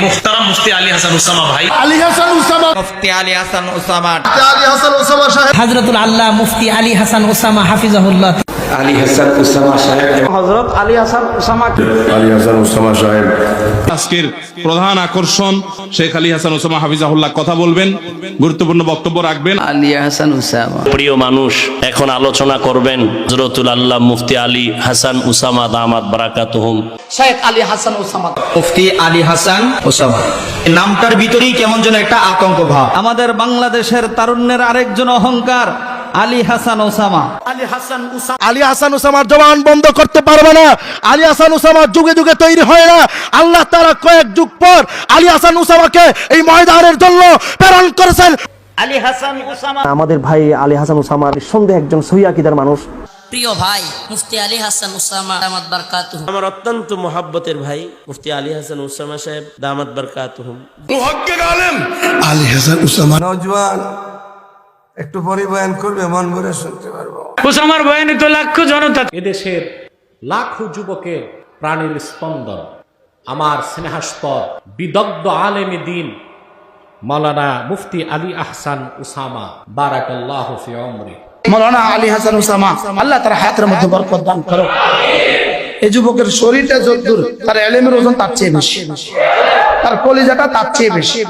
মুহতারাম মুফতি Ali Hasan Osama ভাই, Ali Hasan Osama, মুফতি Ali Hasan Osama, Ali Hasan Osama সাহেব, হযরতুল আল্লাহ মুফতি Ali Hasan Osama হাফিজাহুল্লাহ, Ali Hasan Osama সাহেব, হযরত আলী হাসান উসামা, আলী হাসান উসামা সাহেব। আজকের প্রধান আকর্ষণ শেখ আলী হাসান উসামা হাফিজাহুল্লাহ কথা বলবেন, গুরুত্বপূর্ণ বক্তব্য রাখবেন। আলী হাসান উসামা। প্রিয় মানুষ, এখন আলোচনা করবেন হযরতুল আল্লাহ মুফতি আলী হাসান উসামা দামাত বারাকাতুহুম। শেখ আলী হাসান উসামা, মুফতি আলী হাসান উসামা। নামটার ভিতরেই কেমন যেন একটা আতঙ্ক ভাব। আমাদের বাংলাদেশের তারুণ্যের আরেকজন অহংকার আলী হাসান ওসামা। আলী হাসান উসামার জবান বন্ধ করতে পারবে না। আলী হাসান উসামা যুগে যুগে তৈরি হয় না। আল্লাহ তাআলা কয়েক যুগ পর আলী হাসান উসামাকে এই ময়দানের জন্য প্রেরণ করেছেন। আলী হাসান উসামা আমাদের ভাই আলী হাসান উসামা নিঃসন্দেহে একজন সহিহ আকীদার মানুষ। প্রিয় ভাই মুফতি আলী হাসান উসামা দামাত বারাকাতুহু, আমার অত্যন্ত মহাব্বতের ভাই মুফতি আলী হাসান উসামা সাহেব দামাত বারাকাতুহুম। আলী হাসান উসামা নওজোয়ান একটু পরে বয়ান করবে, মন ভরে শুনতে পারবো। উসামার বয়ানে তো লাখো জনতা, এদেশের লাখো যুবকের প্রাণের স্পন্দন, আমার স্নেহাস্পদ বিদগ্ধ আলেমে দিন মাওলানা মুফতি আলী আহসান উসামা বারাকাল্লাহু ফি উমরি। মাওলানা আলী হাসান উসামা আল্লাহ তার হায়াতের মধ্যে বরকত দান করো। এই যুবকের শরীরটা যতদূর, তার ইলমের ওজন তার চেয়ে বেশি, তার কলিজাটা তার চেয়ে বেশি।